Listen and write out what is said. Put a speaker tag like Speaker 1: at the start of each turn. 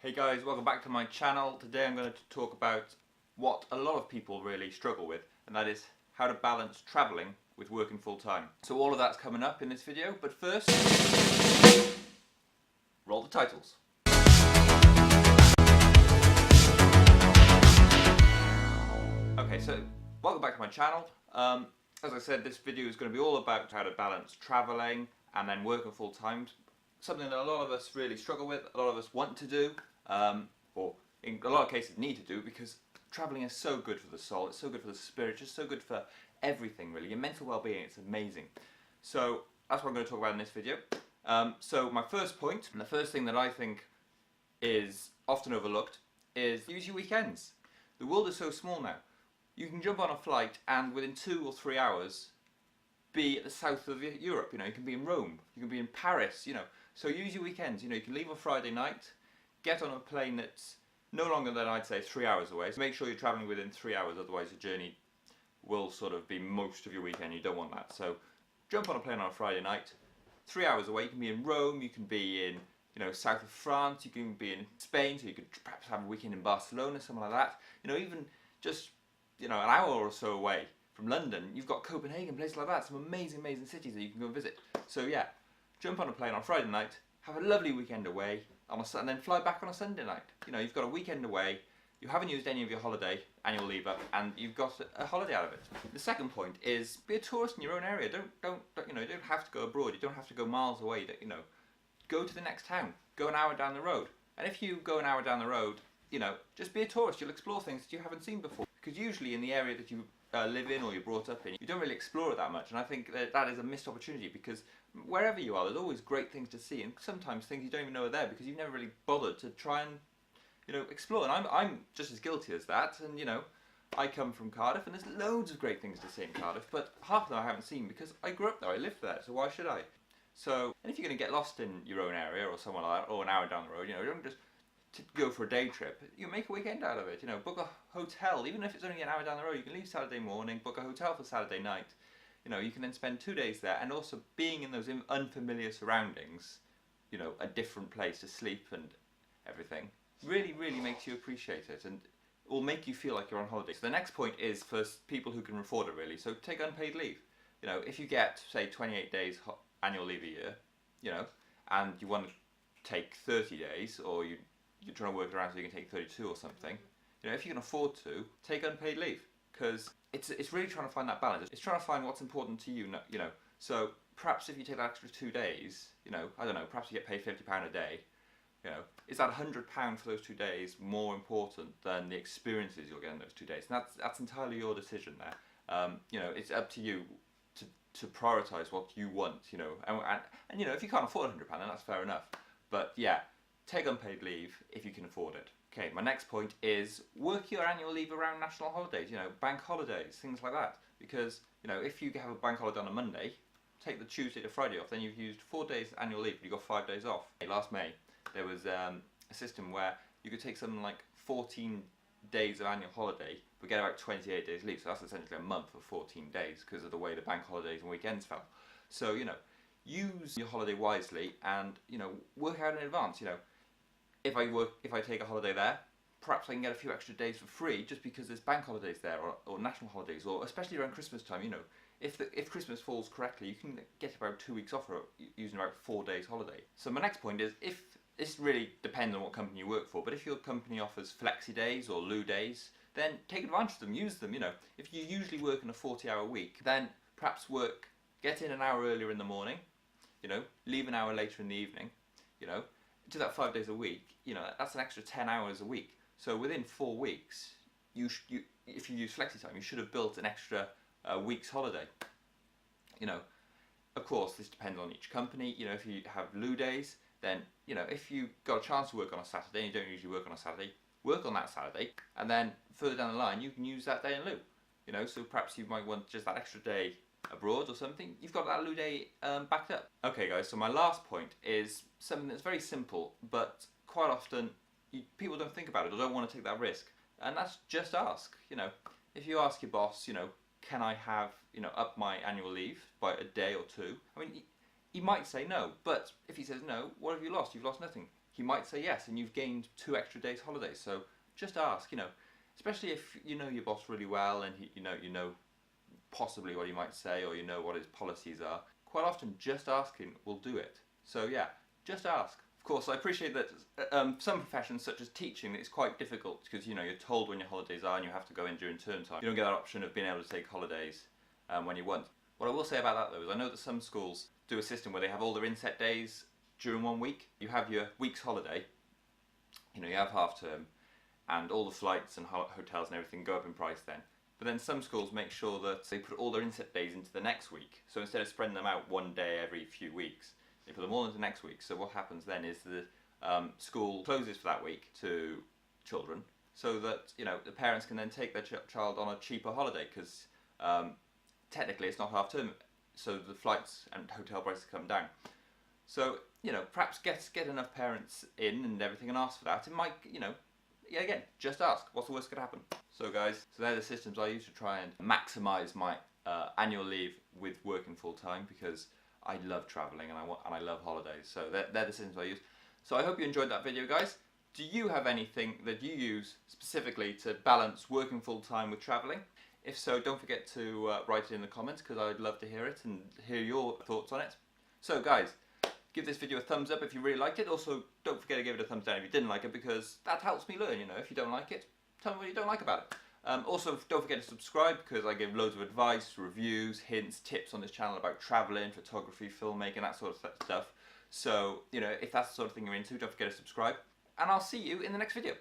Speaker 1: Hey guys, welcome back to my channel. Today I'm going to talk about what a lot of people really struggle with, and that is how to balance travelling with working full time. So all of that's coming up in this video, but first, roll the titles. Okay, so welcome back to my channel. As I said, this video is going to be all about how to balance travelling and then working full time. Something that a lot of us really struggle with, a lot of us want to do, or in a lot of cases need to do, because travelling is so good for the soul, it's so good for the spirit, just so good for everything really. Your mental well-being, it's amazing. So that's what I'm going to talk about in this video. So my first point, and the first thing that I think is often overlooked, is use your weekends. The world is so small now. You can jump on a flight and within 2 or 3 hours be at the south of Europe. You can be in Rome, you can be in Paris, So use your weekends. You can leave on Friday night, get on a plane that's no longer than, I'd say, 3 hours away. So make sure you're travelling within 3 hours, otherwise the journey will sort of be most of your weekend. You don't want that. So jump on a plane on a Friday night, 3 hours away. You can be in Rome, you can be in south of France, you can be in Spain, so you could perhaps have a weekend in Barcelona, something like that. Even just an hour or so away from London, you've got Copenhagen, places like that, some amazing cities that you can go visit. So yeah, jump on a plane on Friday night, have a lovely weekend away, and then fly back on a Sunday night. You've got a weekend away, you haven't used any of your holiday annual leave up, and you've got a holiday out of it. The second point is be a tourist in your own area. You don't have to go abroad. You don't have to go miles away. Go to the next town. Go an hour down the road. And if you go an hour down the road, just be a tourist. You'll explore things that you haven't seen before. Because usually in the area that you live in or you're brought up in, you don't really explore it that much. And I think that is a missed opportunity, because wherever you are, there's always great things to see, and sometimes things you don't even know are there because you've never really bothered to try and explore. And I'm just as guilty as that. And I come from Cardiff, and there's loads of great things to see in Cardiff, but half of them I haven't seen because I grew up there, I lived there, so why should I? So, and if you're going to get lost in your own area or somewhere like that, or an hour down the road, don't just to go for a day trip. You make a weekend out of it. Book a hotel, even if it's only an hour down the road. You can leave Saturday morning, book a hotel for Saturday night. You can then spend 2 days there, and also being in those unfamiliar surroundings, a different place to sleep and everything, really makes you appreciate it, and it will make you feel like you're on holiday. So the next point is for people who can afford it, really. So take unpaid leave. If you get, say, 28 days annual leave a year, and you want to take 30 days, or you're trying to work it around so you can take 32 or something, if you can afford to, take unpaid leave, because it's really trying to find that balance. It's trying to find what's important to you, So perhaps if you take that extra 2 days, I don't know, perhaps you get paid £50 a day, is that £100 for those 2 days more important than the experiences you'll get in those 2 days? And that's entirely your decision there. It's up to you to prioritise what you want, and if you can't afford £100, then that's fair enough. But yeah, take unpaid leave if you can afford it. Okay, my next point is work your annual leave around national holidays, bank holidays, things like that. Because, if you have a bank holiday on a Monday, take the Tuesday to Friday off, then you've used 4 days annual leave, you've got 5 days off. Last May, there was a system where you could take something like 14 days of annual holiday, but get about 28 days leave. So that's essentially a month of 14 days because of the way the bank holidays and weekends fell. So, use your holiday wisely and, work out in advance. If I take a holiday there, perhaps I can get a few extra days for free just because there's bank holidays there, or national holidays, or especially around Christmas time, if Christmas falls correctly, you can get about 2 weeks off using about 4 days holiday. So my next point is, if this really depends on what company you work for, but if your company offers flexi days or loo days, then take advantage of them, use them. If you usually work in a 40-hour week, then perhaps get in an hour earlier in the morning, leave an hour later in the evening, do that 5 days a week, that's an extra 10 hours a week. So within 4 weeks, if you use flexi time, you should have built an extra week's holiday. Of course, this depends on each company. If you have loo days, then, if you got a chance to work on a Saturday, and you don't usually work on a Saturday, work on that Saturday, and then further down the line, you can use that day in lieu. So perhaps you might want just that extra day abroad or something. You've got that loo day backed up. Okay guys, so my last point is something that's very simple, but quite often people don't think about it or don't want to take that risk, and that's just ask. If you ask your boss, can I have up my annual leave by a day or two? I mean, he might say no, but if he says no, what have you lost? You've lost nothing. he might say yes, and you've gained 2 extra days holiday. So just ask, especially if you know your boss really well and you know possibly what he might say, or you know what his policies are. Quite often just asking will do it. So yeah, just ask. Of course, I appreciate that some professions such as teaching, it's quite difficult because you're told when your holidays are and you have to go in during term time. You don't get that option of being able to take holidays when you want. What I will say about that though is I know that some schools do a system where they have all their inset days during 1 week. You have your week's holiday, you have half term, and all the flights and hotels and everything go up in price then. But then some schools make sure that they put all their inset days into the next week. So instead of spreading them out 1 day every few weeks, they put them all into next week. So what happens then is the school closes for that week to children, so that the parents can then take their child on a cheaper holiday, because technically it's not half term, so the flights and hotel prices come down. So perhaps get enough parents in and everything and ask for that. It might yeah, again, just ask. What's the worst that could happen? So guys, they're the systems I use to try and maximise my annual leave with working full time, because I love travelling and I love holidays. So they're the systems I use. So I hope you enjoyed that video, guys. Do you have anything that you use specifically to balance working full time with travelling? If so, don't forget to write it in the comments, because I'd love to hear it and hear your thoughts on it. So guys, give this video a thumbs up if you really liked it. Also, don't forget to give it a thumbs down if you didn't like it, because that helps me learn. If you don't like it, tell me what you don't like about it. Also, don't forget to subscribe, because I give loads of advice, reviews, hints, tips on this channel about travelling, photography, filmmaking, that sort of stuff. So, if that's the sort of thing you're into, don't forget to subscribe. And I'll see you in the next video.